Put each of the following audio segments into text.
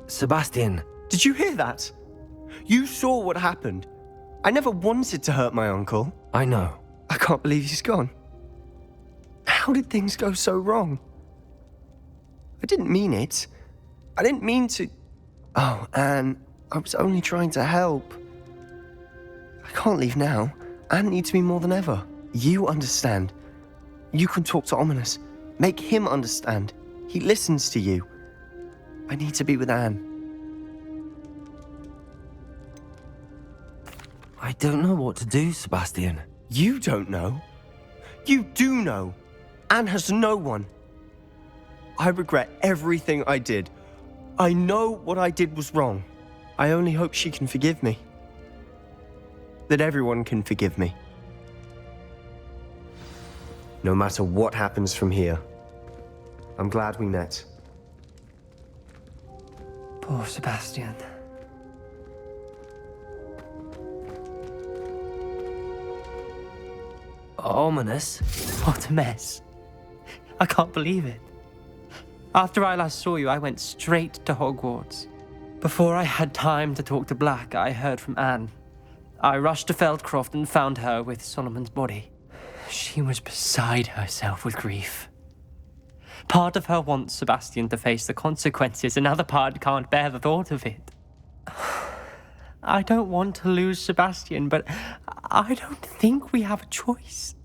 Sebastian. Did you hear that? You saw what happened. I never wanted to hurt my uncle. I know. I can't believe he's gone. How did things go so wrong? I didn't mean it. I didn't mean to... Oh, Anne, I was only trying to help. I can't leave now. Anne needs me more than ever. You understand. You can talk to Ominous. Make him understand. He listens to you. I need to be with Anne. I don't know what to do, Sebastian. You don't know. You do know. Anne has no one. I regret everything I did. I know what I did was wrong. I only hope she can forgive me. That everyone can forgive me. No matter what happens from here, I'm glad we met. Poor Sebastian. Ominous? What a mess. I can't believe it. After I last saw you, I went straight to Hogwarts. Before I had time to talk to Black, I heard from Anne. I rushed to Feldcroft and found her with Solomon's body. She was beside herself with grief. Part of her wants Sebastian to face the consequences, another part can't bear the thought of it. I don't want to lose Sebastian, but I don't think we have a choice.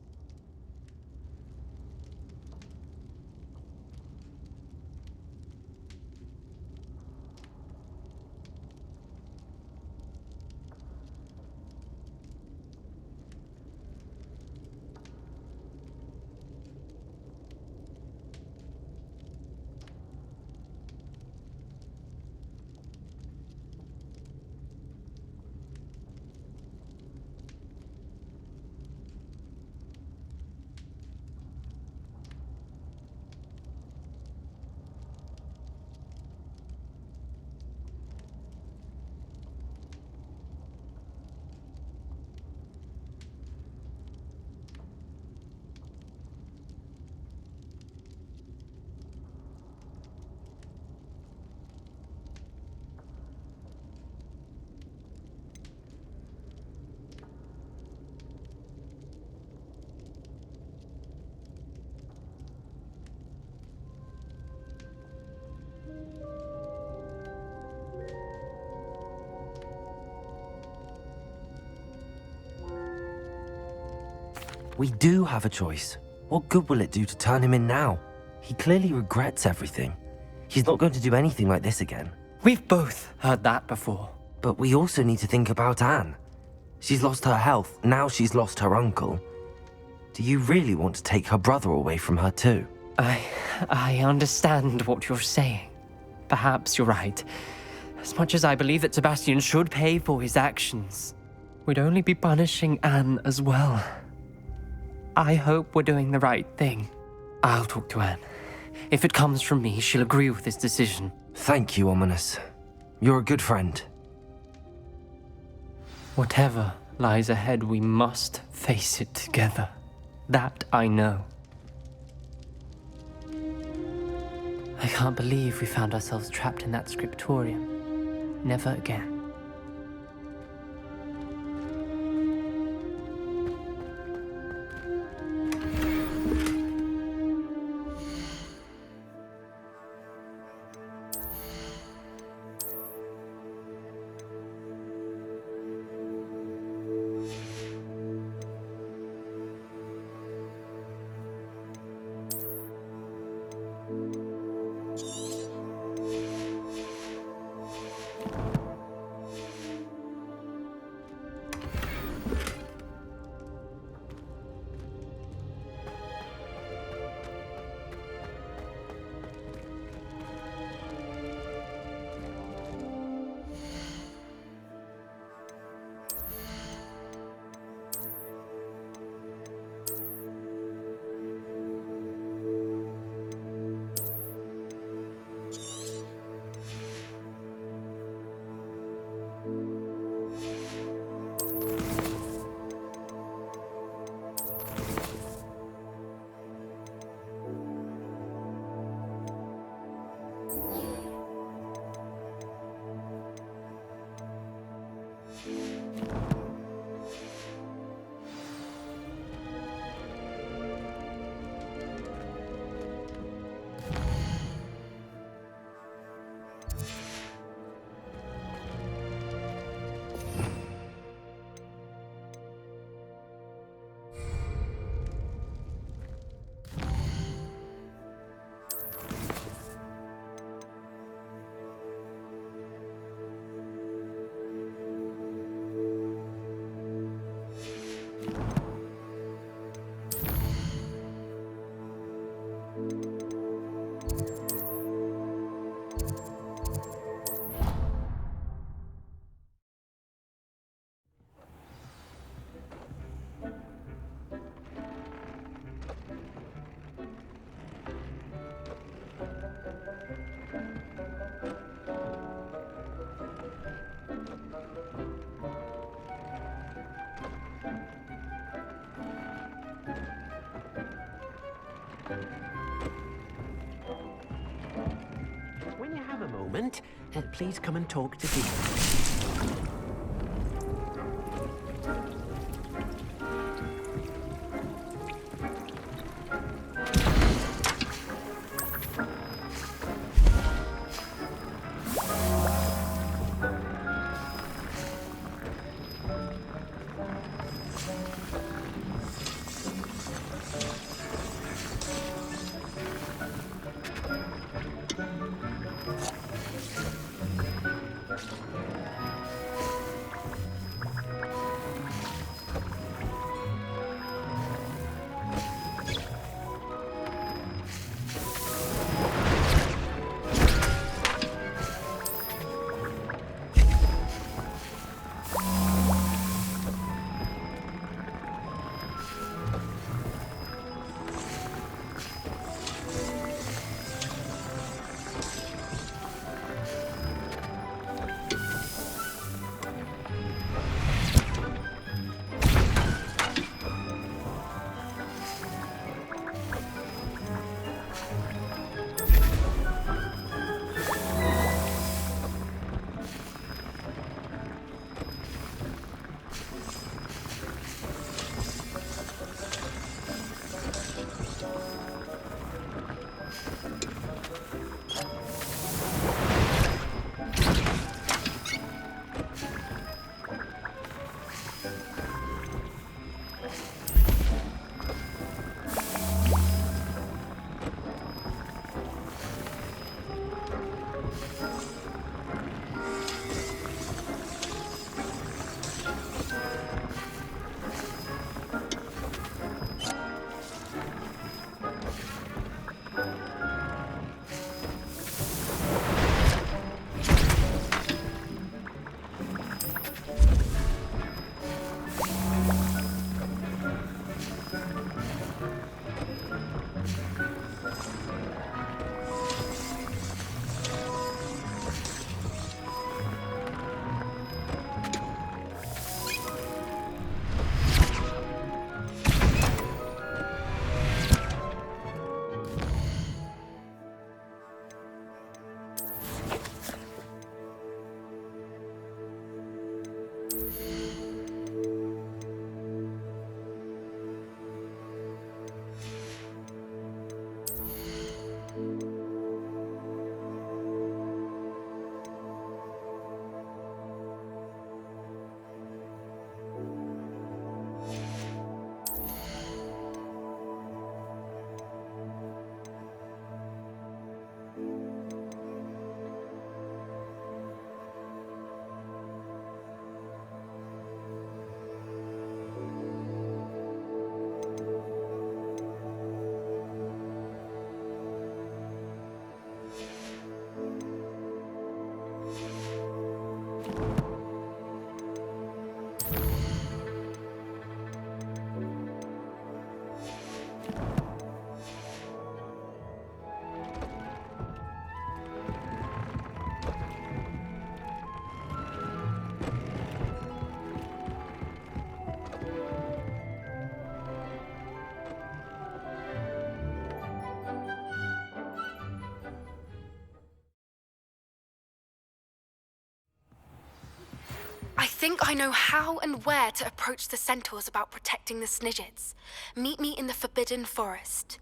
We do have a choice. What good will it do to turn him in now? He clearly regrets everything. He's not going to do anything like this again. We've both heard that before. But we also need to think about Anne. She's lost her health, now she's lost her uncle. Do you really want to take her brother away from her too? I understand what you're saying. Perhaps you're right. As much as I believe that Sebastian should pay for his actions, we'd only be punishing Anne as well. I hope we're doing the right thing. I'll talk to Anne. If it comes from me, she'll agree with this decision. Thank you, Ominous. You're a good friend. Whatever lies ahead, we must face it together. That I know. I can't believe we found ourselves trapped in that scriptorium. Never again. moment. Please come and talk to Dean. I think I know how and where to approach the centaurs about protecting the Snidgets. Meet me in the Forbidden Forest.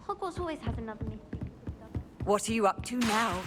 Hogwarts always has another mystery. What are you up to now?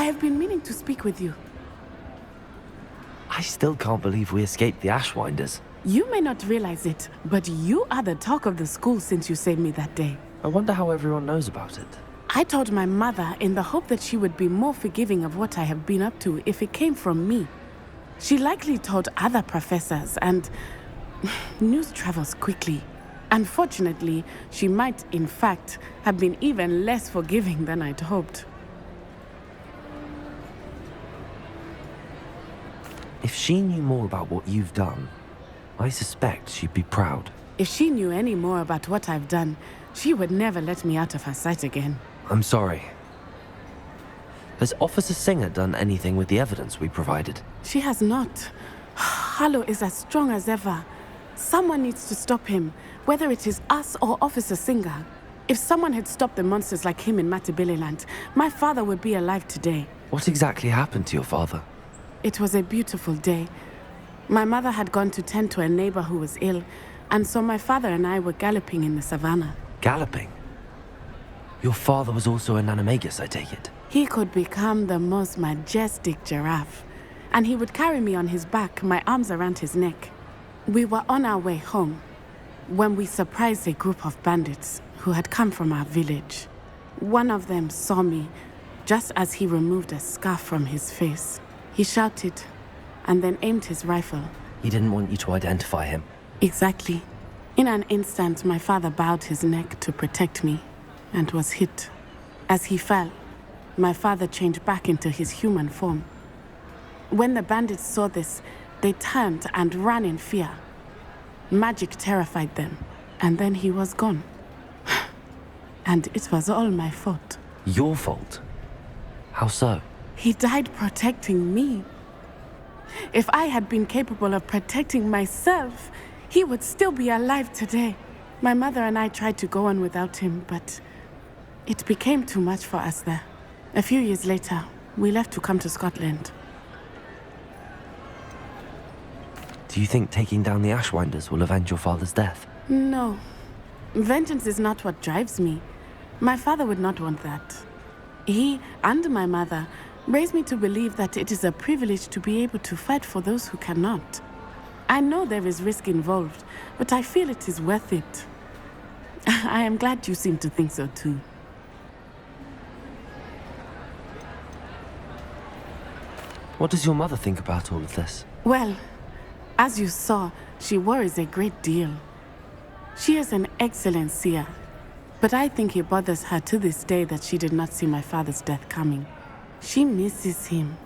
I have been meaning to speak with you. I still can't believe we escaped the Ashwinders. You may not realize it, but you are the talk of the school since you saved me that day. I wonder how everyone knows about it. I told my mother in the hope that she would be more forgiving of what I have been up to if it came from me. She likely told other professors, and news travels quickly. Unfortunately, she might, in fact, have been even less forgiving than I'd hoped. If she knew more about what you've done, I suspect she'd be proud. If she knew any more about what I've done, she would never let me out of her sight again. I'm sorry. Has Officer Singer done anything with the evidence we provided? She has not. Harlow is as strong as ever. Someone needs to stop him, whether it is us or Officer Singer. If someone had stopped the monsters like him in Matabeleland, my father would be alive today. What exactly happened to your father? It was a beautiful day. My mother had gone to tend to a neighbor who was ill, and so my father and I were galloping in the savannah. Galloping? Your father was also an animagus, I take it? He could become the most majestic giraffe, and he would carry me on his back, my arms around his neck. We were on our way home when we surprised a group of bandits who had come from our village. One of them saw me just as he removed a scarf from his face. He shouted and then aimed his rifle. He didn't want you to identify him. Exactly. In an instant, my father bowed his neck to protect me and was hit. As he fell, my father changed back into his human form. When the bandits saw this, they turned and ran in fear. Magic terrified them, and then he was gone. And it was all my fault. Your fault? How so? He died protecting me. If I had been capable of protecting myself, he would still be alive today. My mother and I tried to go on without him, but it became too much for us there. A few years later, we left to come to Scotland. Do you think taking down the Ashwinders will avenge your father's death? No. Vengeance is not what drives me. My father would not want that. He and my mother raised me to believe that it is a privilege to be able to fight for those who cannot. I know there is risk involved, but I feel it is worth it. I am glad you seem to think so too. What does your mother think about all of this? Well, as you saw, she worries a great deal. She is an excellent seer, but I think it bothers her to this day that she did not see my father's death coming. She misses him,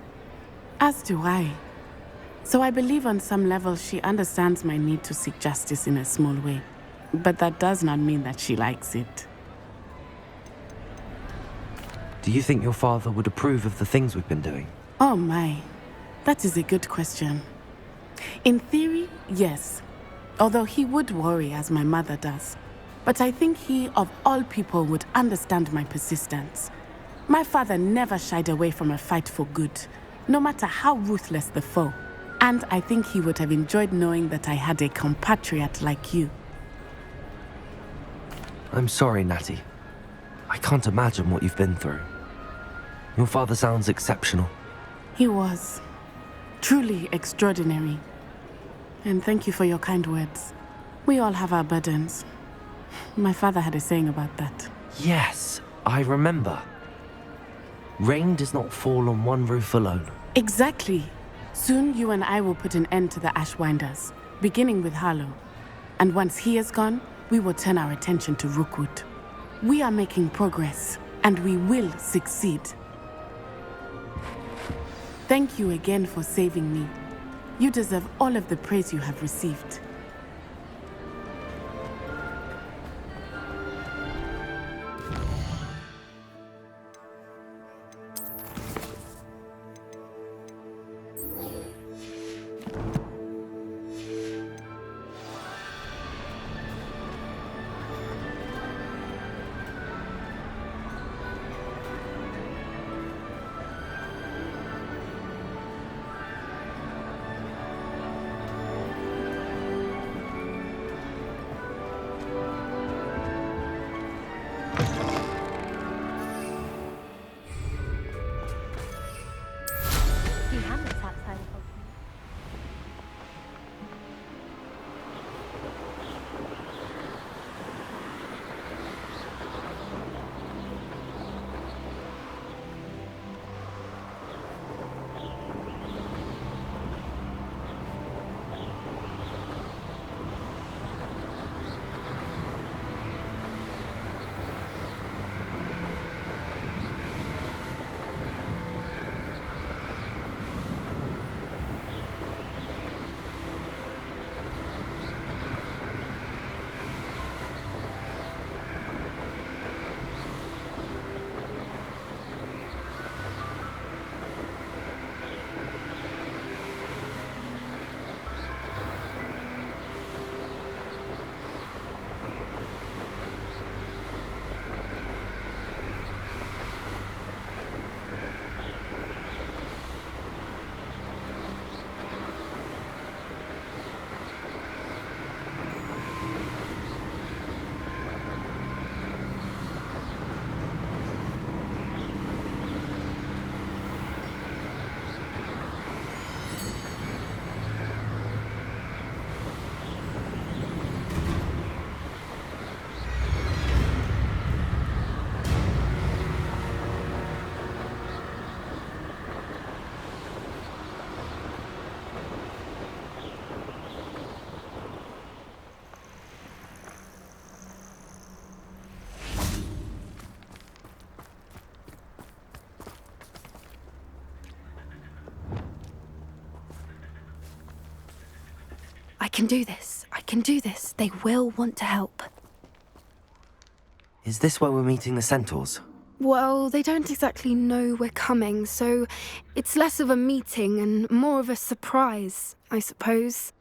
as do I. So I believe on some level she understands my need to seek justice in a small way. But that does not mean that she likes it. Do you think your father would approve of the things we've been doing? Oh my, that is a good question. In theory, yes. Although he would worry as my mother does. But I think he, of all people, would understand my persistence. My father never shied away from a fight for good, no matter how ruthless the foe. And I think he would have enjoyed knowing that I had a compatriot like you. I'm sorry, Natty. I can't imagine what you've been through. Your father sounds exceptional. He was. Truly extraordinary. And thank you for your kind words. We all have our burdens. My father had a saying about that. Yes, I remember. Rain does not fall on one roof alone. Exactly. Soon you and I will put an end to the Ashwinders, beginning with Harlow. And once he is gone, we will turn our attention to Rookwood. We are making progress, and we will succeed. Thank you again for saving me. You deserve all of the praise you have received. I can do this. I can do this. They will want to help. Is this where we're meeting the centaurs? Well, they don't exactly know we're coming, so it's less of a meeting and more of a surprise, I suppose.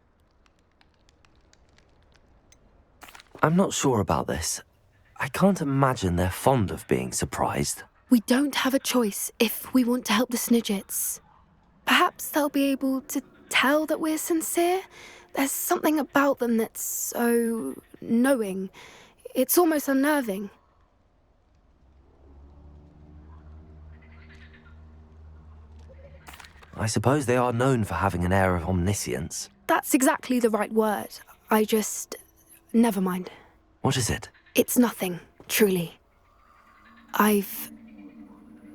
I'm not sure about this. I can't imagine they're fond of being surprised. We don't have a choice if we want to help the Snidgets. Perhaps they'll be able to tell that we're sincere. There's something about them that's so knowing. It's almost unnerving. I suppose they are known for having an air of omniscience. That's exactly the right word. Never mind. What is it? It's nothing, truly.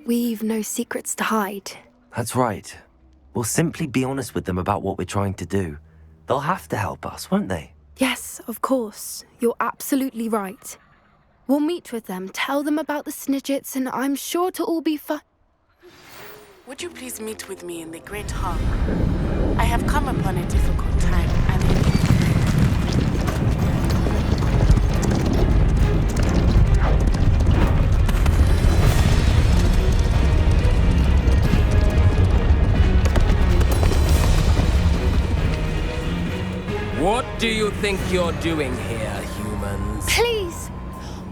We've no secrets to hide. That's right. We'll simply be honest with them about what we're trying to do. They'll have to help us, won't they? Yes, of course. You're absolutely right. We'll meet with them, tell them about the Snidgets, and I'm sure to all be Would you please meet with me in the Great Hall? I have come upon a difficult time, and I need What do you think you're doing here, humans? Please!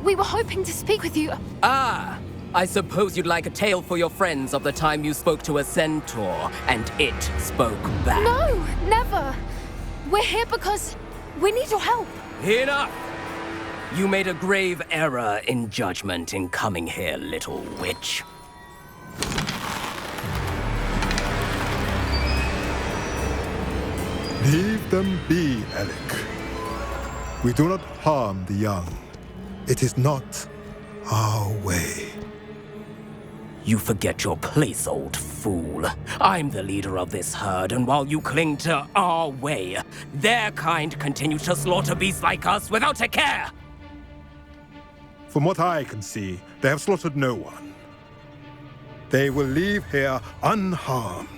We were hoping to speak with you. Ah! I suppose you'd like a tale for your friends of the time you spoke to a centaur, and it spoke back. No, never. We're here because we need your help. Enough! You made a grave error in judgment in coming here, little witch. Leave them be, Alec. We do not harm the young. It is not our way. You forget your place, old fool. I'm the leader of this herd, and while you cling to our way, their kind continue to slaughter beasts like us without a care! From what I can see, they have slaughtered no one. They will leave here unharmed.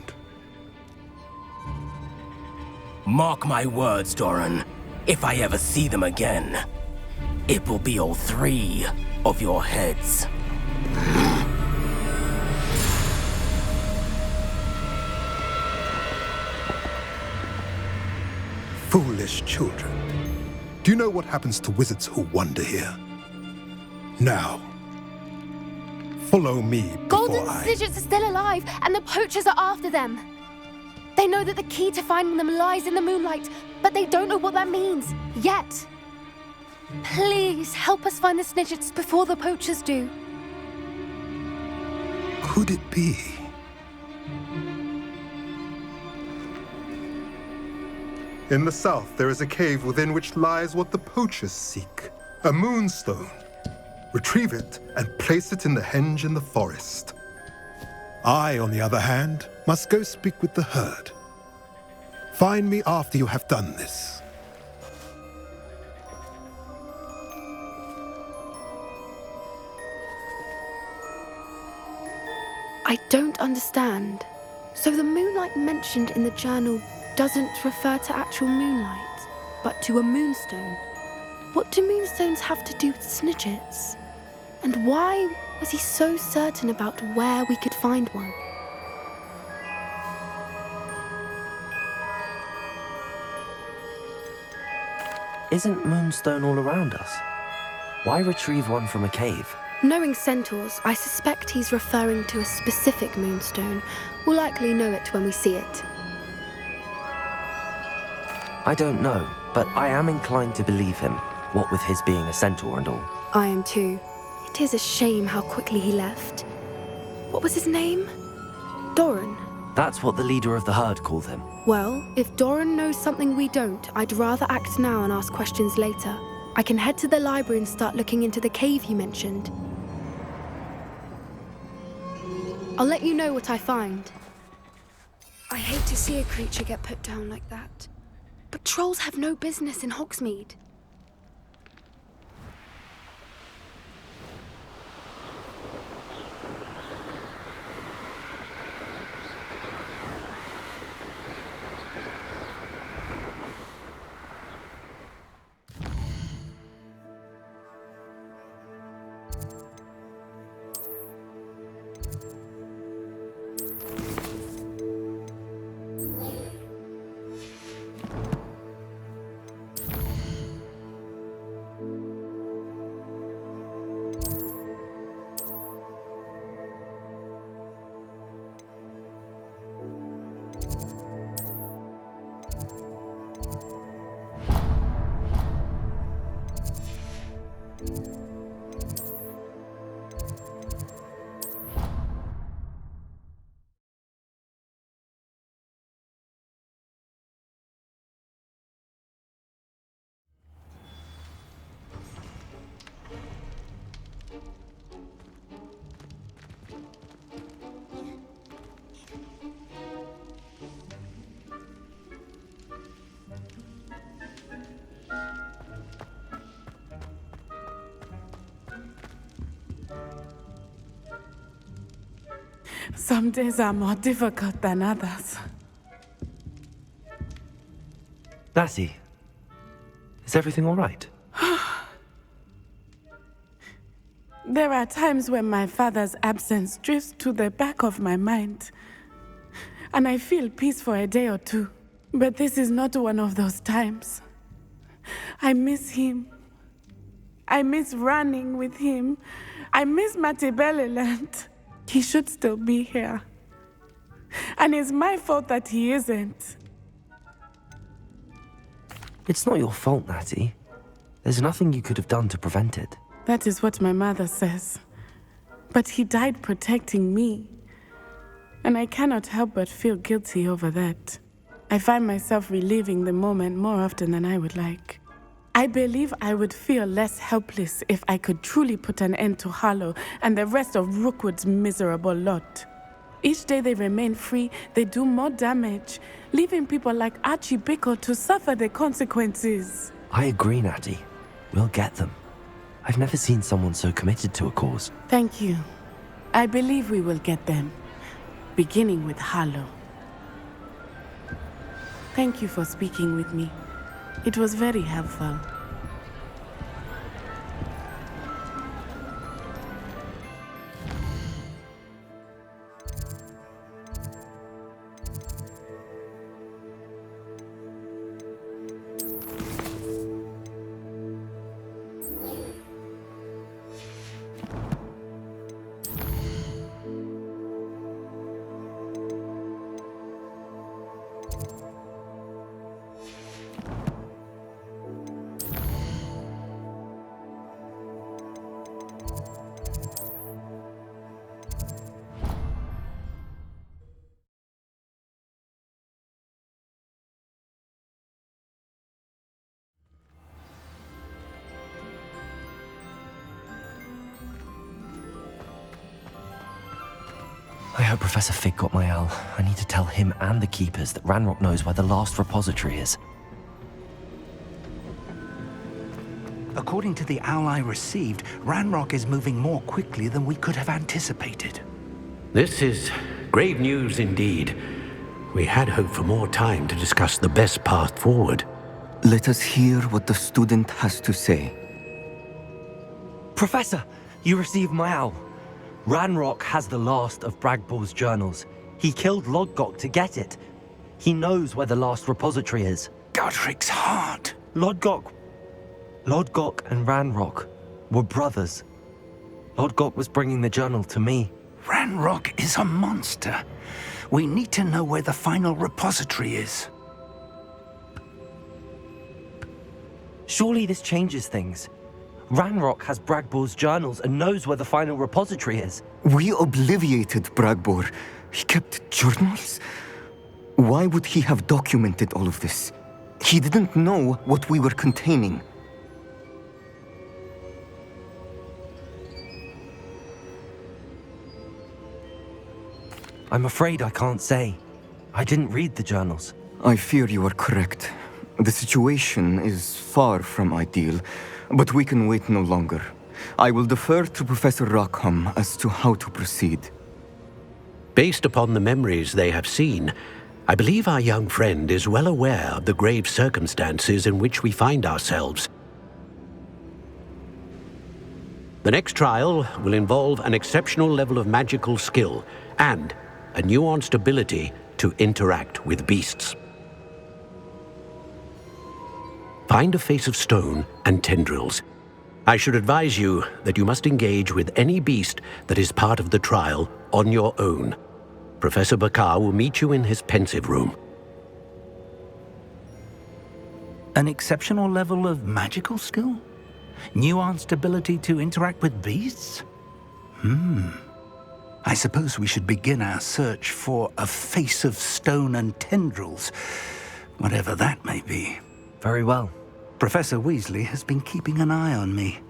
Mark my words, Doran. If I ever see them again, it will be all 3 of your heads. Foolish children. Do you know what happens to wizards who wander here? Now, follow me before Golden Snidgets are still alive, and the poachers are after them. They know that the key to finding them lies in the moonlight, but they don't know what that means, yet. Please, help us find the Snidgets before the poachers do. Could it be? In the south, there is a cave within which lies what the poachers seek. A moonstone. Retrieve it and place it in the henge in the forest. I, on the other hand, must go speak with the herd. Find me after you have done this. I don't understand. So the moonlight mentioned in the journal doesn't refer to actual moonlight, but to a moonstone. What do moonstones have to do with Snidgets? And why was he so certain about where we could find one? Isn't Moonstone all around us? Why retrieve one from a cave? Knowing centaurs, I suspect he's referring to a specific moonstone. We'll likely know it when we see it. I don't know, but I am inclined to believe him, what with his being a centaur and all. I am too. It is a shame how quickly he left. What was his name? Doran. That's what the leader of the herd called him. Well, if Doran knows something we don't, I'd rather act now and ask questions later. I can head to the library and start looking into the cave you mentioned. I'll let you know what I find. I hate to see a creature get put down like that. But trolls have no business in Hogsmeade. Some days are more difficult than others. Natty, is everything all right? There are times when my father's absence drifts to the back of my mind, and I feel peace for a day or two. But this is not one of those times. I miss him. I miss running with him. I miss Matibeleland. He should still be here. And it's my fault that he isn't. It's not your fault, Natty. There's nothing you could have done to prevent it. That is what my mother says. But he died protecting me. And I cannot help but feel guilty over that. I find myself reliving the moment more often than I would like. I believe I would feel less helpless if I could truly put an end to Harlow and the rest of Rookwood's miserable lot. Each day they remain free, they do more damage, leaving people like Archie Bickle to suffer the consequences. I agree, Natty. We'll get them. I've never seen someone so committed to a cause. Thank you. I believe we will get them, beginning with Harlow. Thank you for speaking with me. It was very helpful. I hope Professor Fig got my owl. I need to tell him and the Keepers that Ranrock knows where the last repository is. According to the owl I received, Ranrock is moving more quickly than we could have anticipated. This is grave news indeed. We had hoped for more time to discuss the best path forward. Let us hear what the student has to say. Professor, you received my owl. Ranrock has the last of Bragball's journals. He killed Lodgok to get it. He knows where the last repository is. Godric's heart. Lodgok and Ranrock were brothers. Lodgok was bringing the journal to me. Ranrock is a monster. We need to know where the final repository is. Surely this changes things. Ranrock has Bragball's journals and knows where the final repository is. We obliviated Bragbor. He kept journals? Why would he have documented all of this? He didn't know what we were containing. I'm afraid I can't say. I didn't read the journals. I fear you are correct. The situation is far from ideal, but we can wait no longer. I will defer to Professor Rockham as to how to proceed. Based upon the memories they have seen, I believe our young friend is well aware of the grave circumstances in which we find ourselves. The next trial will involve an exceptional level of magical skill and a nuanced ability to interact with beasts. Find a face of stone and tendrils. I should advise you that you must engage with any beast that is part of the trial on your own. Professor Bakar will meet you in his pensive room. An exceptional level of magical skill? Nuanced ability to interact with beasts? I suppose we should begin our search for a face of stone and tendrils, whatever that may be. Very well. Professor Weasley has been keeping an eye on me.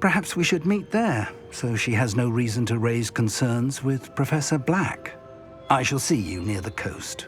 Perhaps we should meet there, so she has no reason to raise concerns with Professor Black. I shall see you near the coast.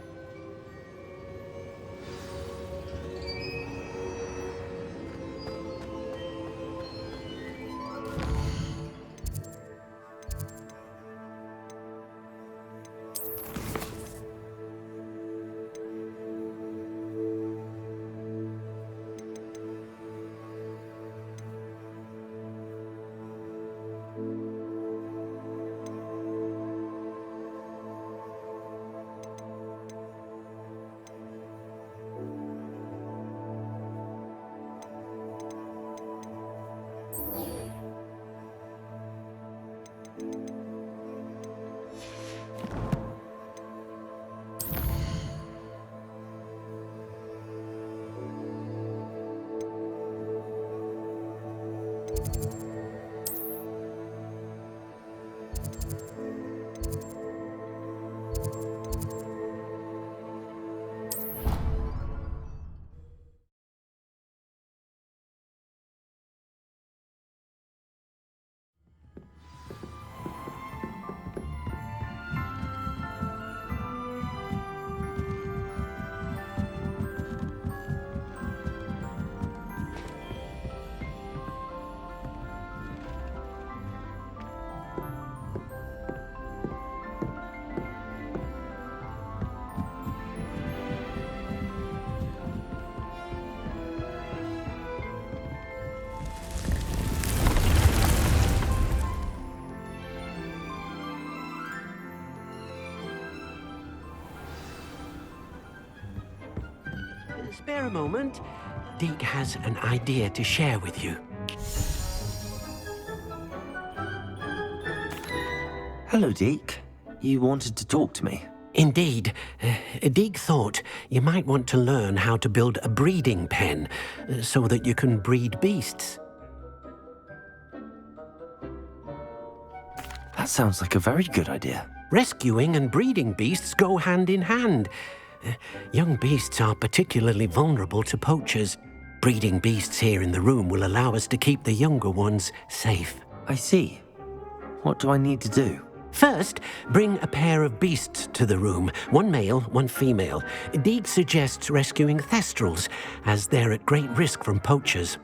Spare a moment. Deke has an idea to share with you. Hello, Deke. You wanted to talk to me? Indeed. Deke thought you might want to learn how to build a breeding pen so that you can breed beasts. That sounds like a very good idea. Rescuing and breeding beasts go hand in hand. Young beasts are particularly vulnerable to poachers. Breeding beasts here in the room will allow us to keep the younger ones safe. I see. What do I need to do? First, bring a pair of beasts to the room. One male, one female. Deke suggests rescuing thestrals, as they're at great risk from poachers.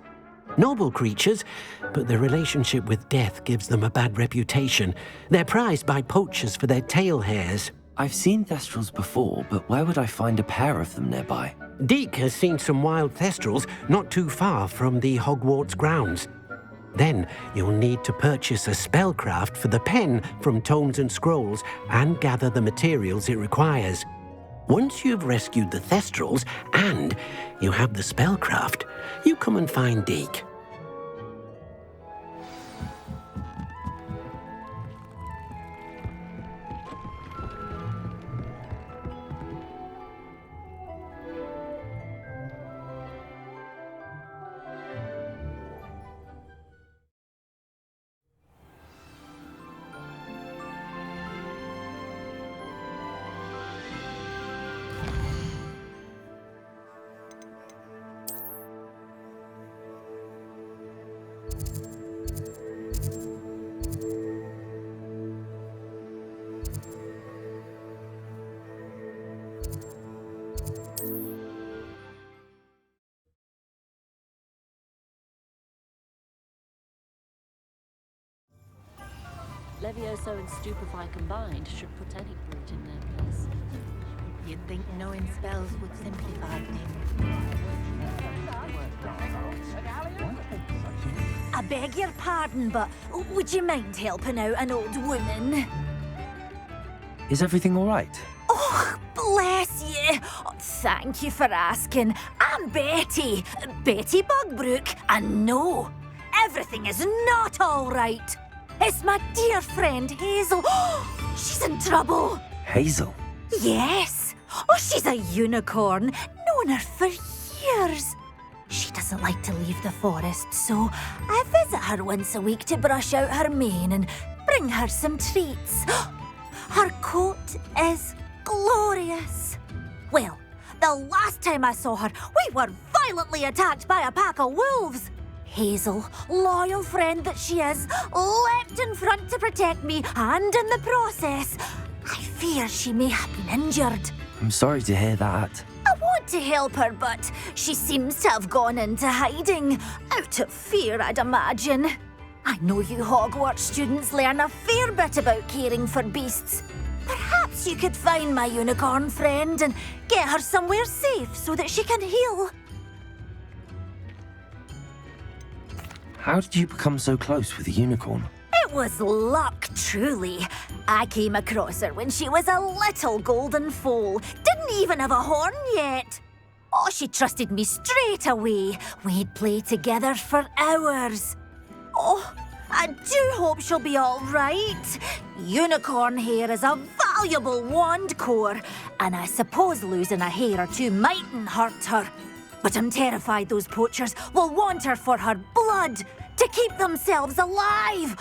Noble creatures, but their relationship with death gives them a bad reputation. They're prized by poachers for their tail hairs. I've seen thestrals before, but where would I find a pair of them nearby? Deke has seen some wild thestrals not too far from the Hogwarts grounds. Then you'll need to purchase a spellcraft for the pen from Tomes and Scrolls and gather the materials it requires. Once you've rescued the thestrals and you have the spellcraft, you come and find Deke. Levioso and Stupefy combined should put any brute in their place. You'd think knowing spells would simplify things. I beg your pardon, but would you mind helping out an old woman? Is everything all right? Oh, bless you. Oh, thank you for asking. I'm Betty. Betty Bugbrook. And no, everything is not all right. It's my dear friend Hazel. She's in trouble. Hazel? Yes. Oh, she's a unicorn. Known her for years. She doesn't like to leave the forest, so I visit her once a week to brush out her mane and bring her some treats. Her coat is glorious. Well, the last time I saw her, we were violently attacked by a pack of wolves. Hazel, loyal friend that she is, leapt in front to protect me, and in the process, I fear she may have been injured. I'm sorry to hear that. I want to help her, but she seems to have gone into hiding. Out of fear, I'd imagine. I know you Hogwarts students learn a fair bit about caring for beasts. Perhaps you could find my unicorn friend and get her somewhere safe so that she can heal. How did you become so close with the unicorn? It was luck, truly. I came across her when she was a little golden foal. Didn't even have a horn yet. Oh, she trusted me straight away. We'd play together for hours. Oh, I do hope she'll be all right. Unicorn hair is a valuable wand core, and I suppose losing a hair or two mightn't hurt her. But I'm terrified those poachers will want her for her blood to keep themselves alive.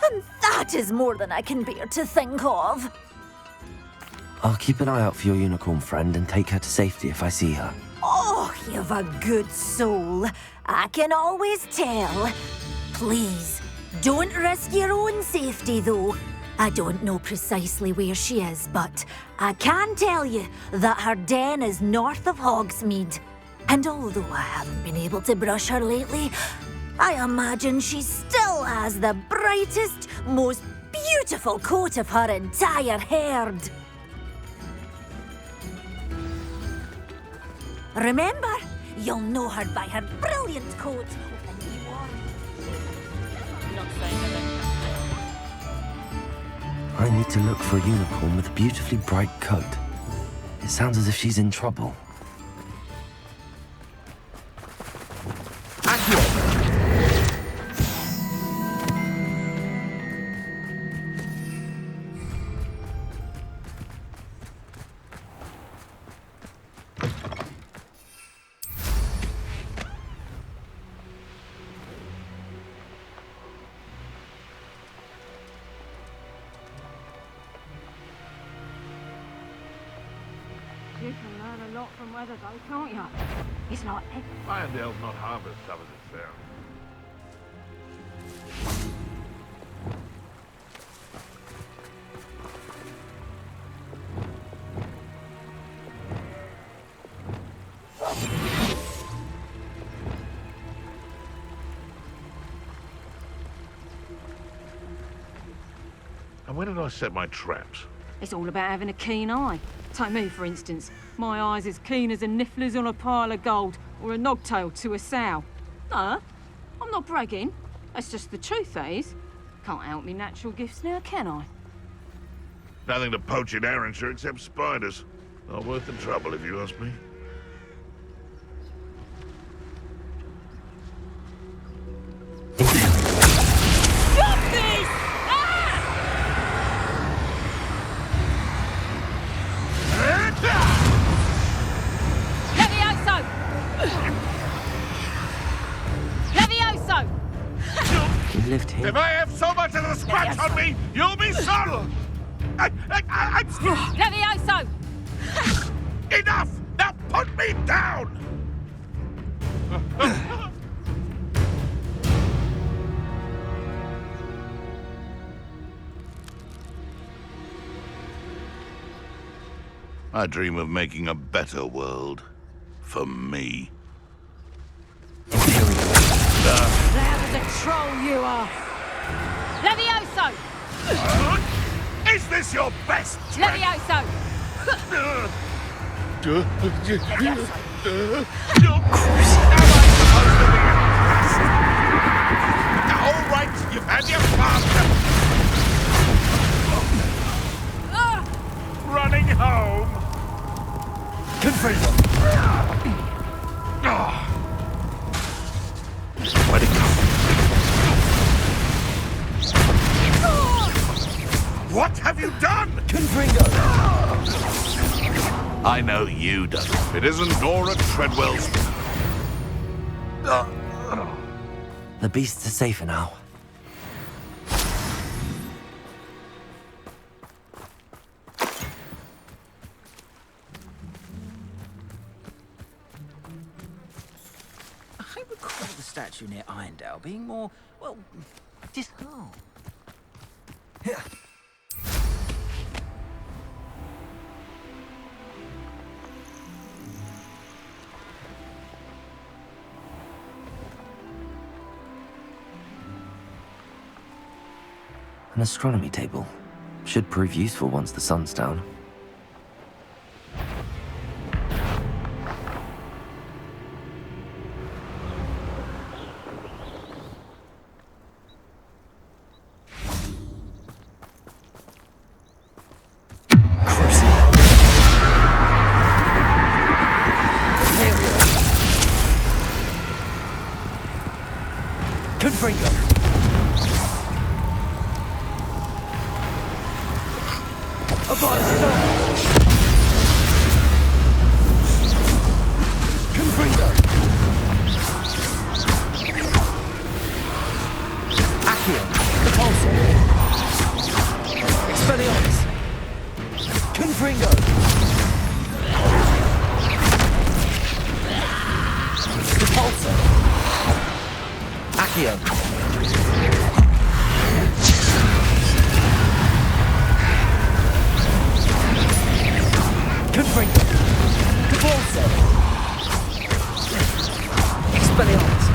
And that is more than I can bear to think of. I'll keep an eye out for your unicorn friend and take her to safety if I see her. Oh, you've a good soul. I can always tell. Please, don't risk your own safety, though. I don't know precisely where she is, but I can tell you that her den is north of Hogsmeade. And although I haven't been able to brush her lately, I imagine she still has the brightest, most beautiful coat of her entire herd. Remember, you'll know her by her brilliant coat. I need to look for a unicorn with a beautifully bright coat. It sounds as if she's in trouble. You can learn a lot from weather, though, can't you? It's like... Irondale's not half as tough as it sounds. And when did I set my traps? It's all about having a keen eye. Take me, for instance. My eye's as keen as a niffler's on a pile of gold, or a nogtail to a sow. No, I'm not bragging. That's just the truth, that is. Can't help me natural gifts now, can I? Nothing to poach in Arrynshire except spiders. Not worth the trouble, if you ask me. Stop this! Levioso! Levioso! You lived here? If I have so much as a scratch on me, you'll be sorry! I'm scared! Levioso! Enough! Now put me down! I dream of making a better world. For me. Loud as a troll you are! Levioso! Is this your best trick? Levioso! All right, you've had your fun. Running home. Confringo! Where'd it go? What have you done? Confringo! I know you done it. It isn't Nora Treadwell's. The beasts are safer now. I recall the statue near Irondale being more, well, disarmed. Yeah. An astronomy table. Should prove useful once the sun's down. Confringo! Confringo! Accio. Confringo. Cabalso. Expelliarmus.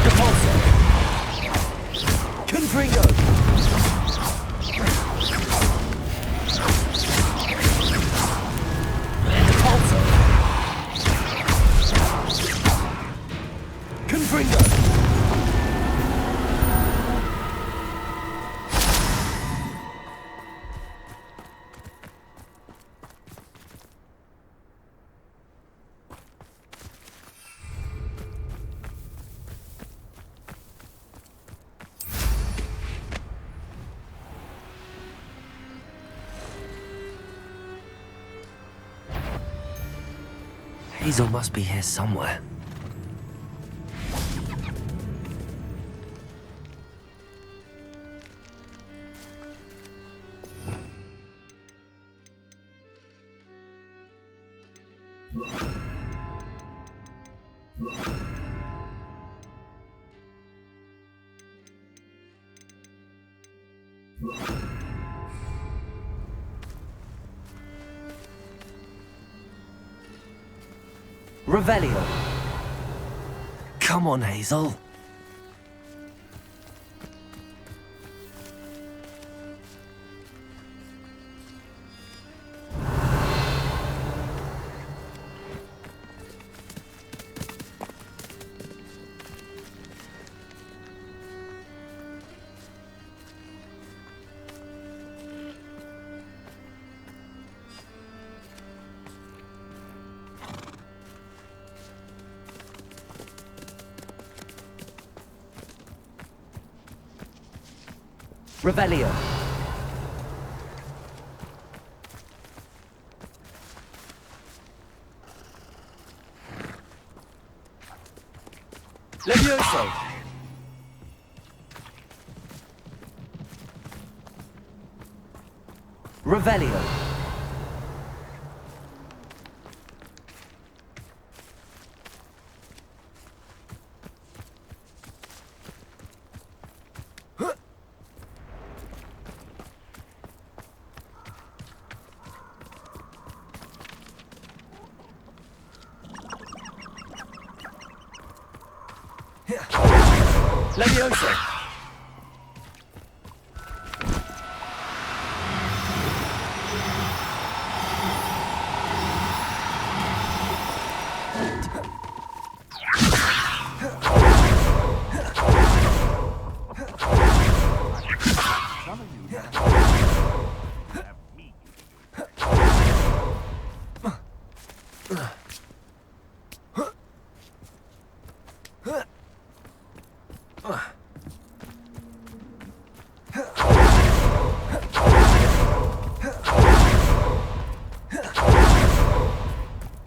Cabalso. Confringo. Cabalso. Confringo. Hazel must be here somewhere. Revelio. Come on, Hazel. Revelio. Levioso. Revelio. Levioso.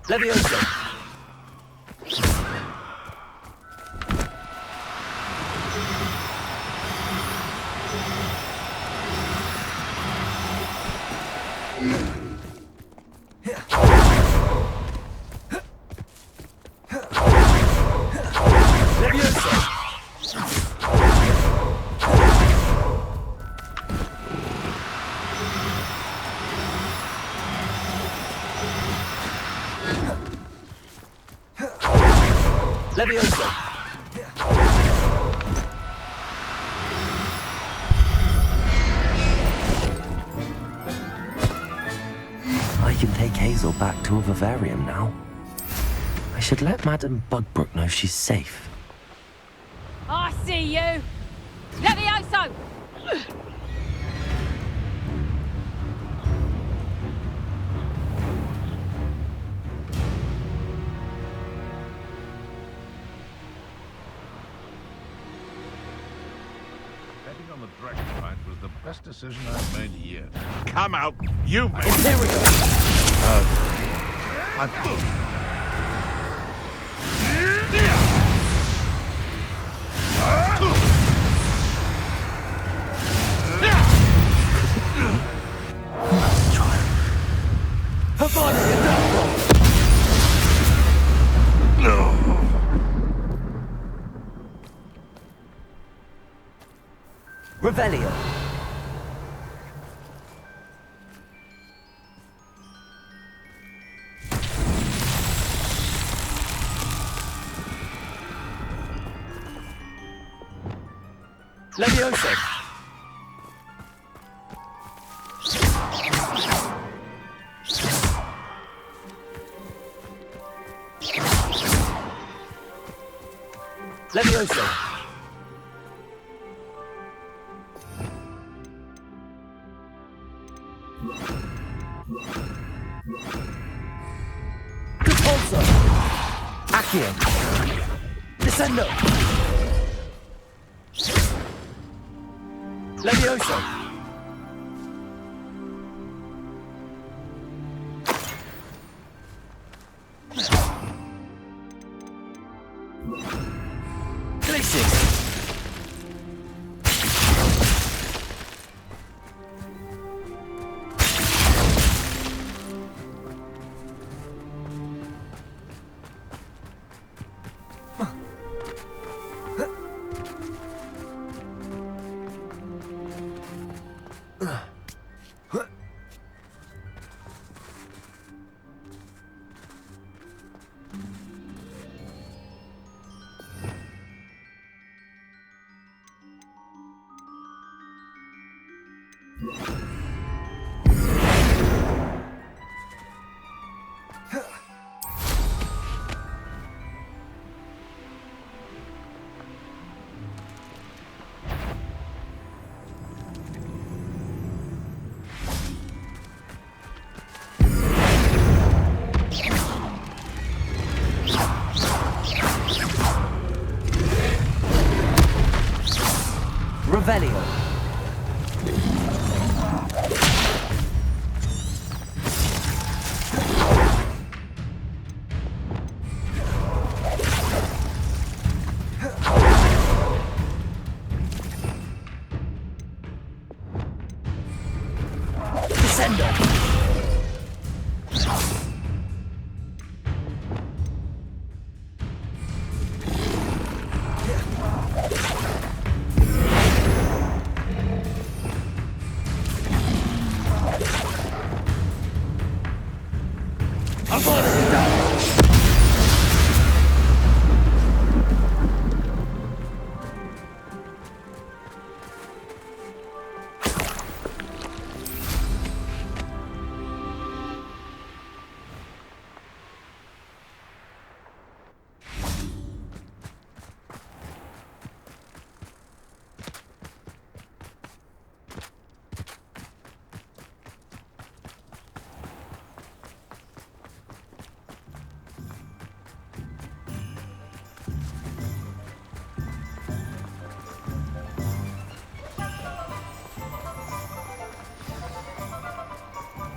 Levioso. Levioso. I can take Hazel back to a vivarium now. I should let Madame Bugbrook know she's safe. I see you! Levioso! Betting on the dragon fight was the best decision I've made yet. Come out! You made it! Here we go. Revelio. Levioso. Levioso. Repulso. Accio. Descendo. Levioso. Glacius. Revelio. Descendo.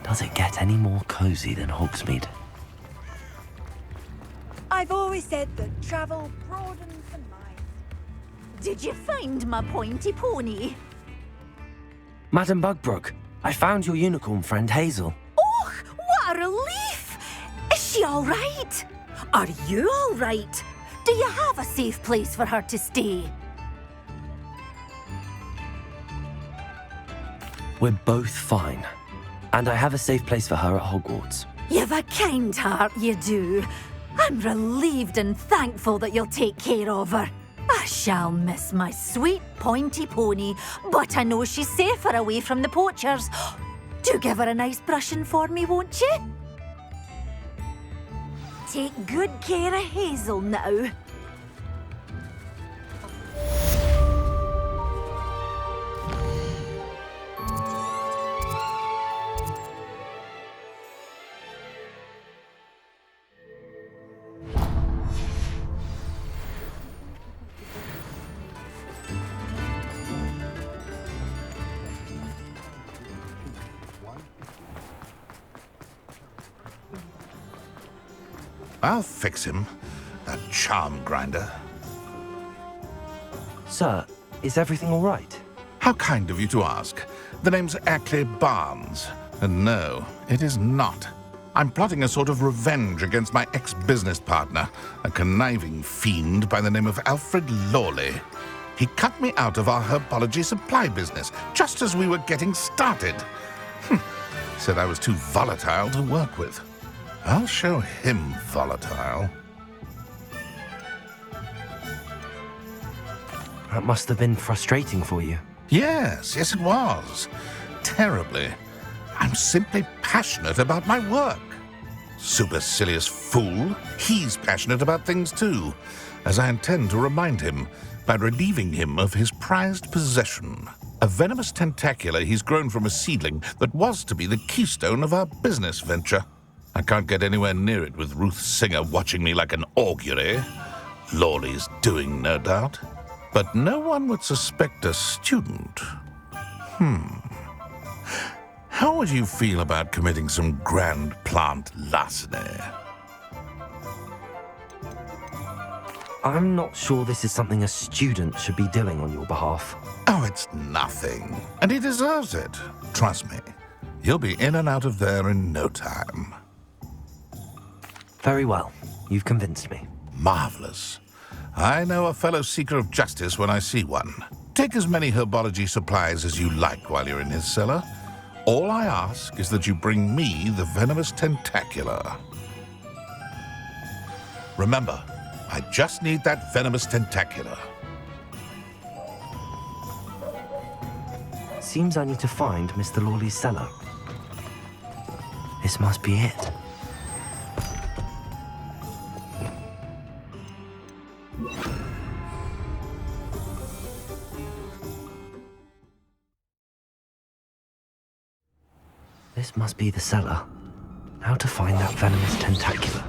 Does it get any more cozy than Hogsmeade? I've always said that travel broadens the mind. Did you find my pointy pony? Madam Bugbrook, I found your unicorn friend Hazel. Oh, what a relief! Is she all right? Are you all right? Do you have a safe place for her to stay? We're both fine. And I have a safe place for her at Hogwarts. You've a kind heart, you do. I'm relieved and thankful that you'll take care of her. I shall miss my sweet pointy pony, but I know she's safer away from the poachers. Do give her a nice brushing for me, won't you? Take good care of Hazel now. I'll fix him, that charm grinder. Sir, is everything all right? How kind of you to ask. The name's Ackley Barnes, and no, it is not. I'm plotting a sort of revenge against my ex-business partner, a conniving fiend by the name of Alfred Lawley. He cut me out of our herbology supply business just as we were getting started. Said I was too volatile to work with. I'll show him volatile. That must have been frustrating for you. Yes, it was. Terribly. I'm simply passionate about my work. Supercilious fool. He's passionate about things too, as I intend to remind him by relieving him of his prized possession. A venomous tentacula he's grown from a seedling that was to be the keystone of our business venture. I can't get anywhere near it with Ruth Singer watching me like an augury. Lawley's doing, no doubt. But no one would suspect a student. How would you feel about committing some grand plant larceny? I'm not sure this is something a student should be doing on your behalf. Oh, it's nothing. And he deserves it. Trust me. He'll be in and out of there in no time. Very well. You've convinced me. Marvelous. I know a fellow seeker of justice when I see one. Take as many herbology supplies as you like while you're in his cellar. All I ask is that you bring me the venomous tentacula. Remember, I just need that venomous tentacula. Seems I need to find Mr. Lawley's cellar. This must be it. This must be the cellar. How to find that venomous tentacula?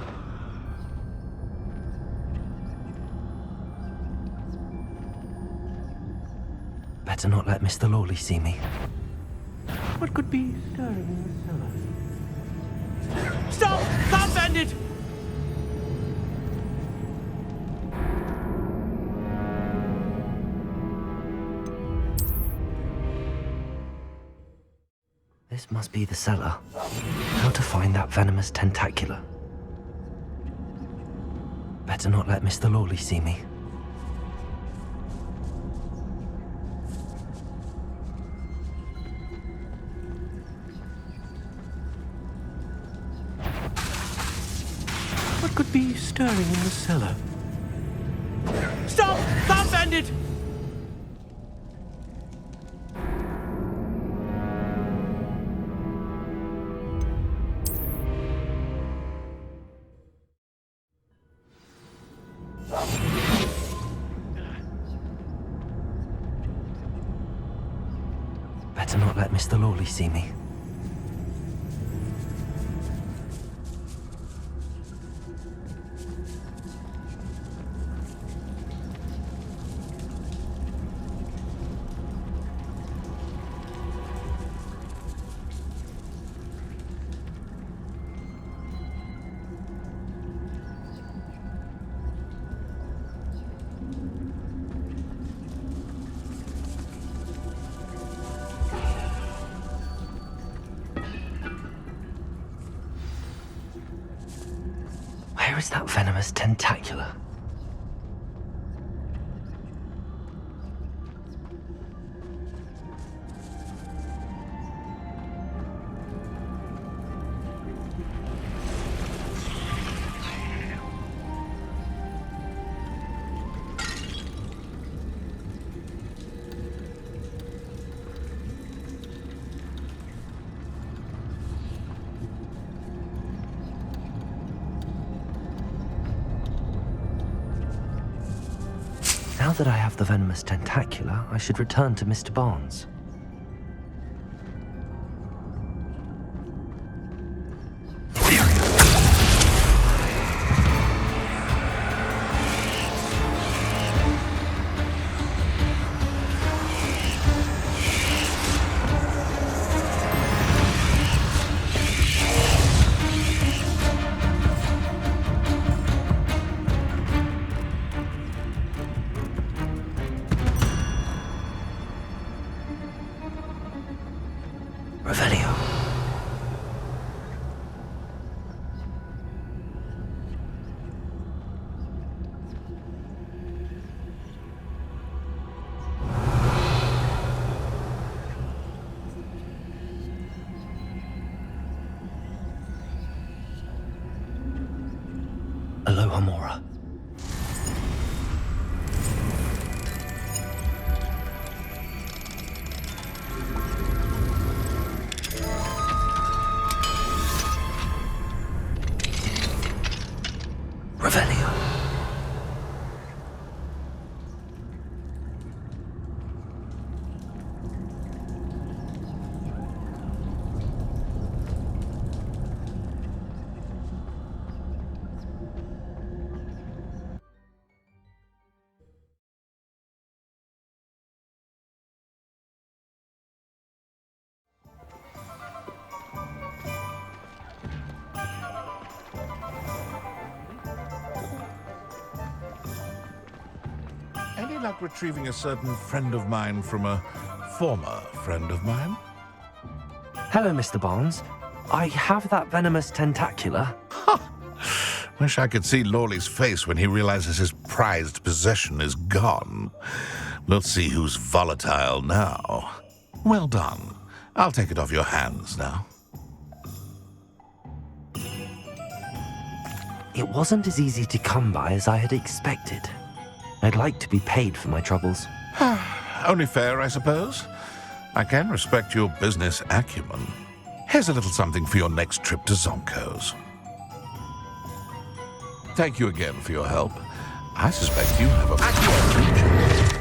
Better not let Mr. Lawley see me. What could be stirring in the cellar? Stop! Stop, bandit! This must be the cellar. How to find that venomous tentacula? Better not let Mr. Lawley see me. What could be stirring in the cellar? Stop! Stop, bandit! Better not let Mr. Lawley see me. Where is that venomous tentacula? Now that I have the venomous tentacula, I should return to Mr. Barnes. Aloha Mora. Revelio. Any luck retrieving a certain friend of mine from a former friend of mine? Hello, Mr. Barnes. I have that venomous tentacula. Wish I could see Lawley's face when he realizes his prized possession is gone. Let's see who's volatile now. Well done. I'll take it off your hands now. It wasn't as easy to come by as I had expected. I'd like to be paid for my troubles. Only fair, I suppose. I can respect your business acumen. Here's a little something for your next trip to Zonko's. Thank you again for your help. I suspect you have a...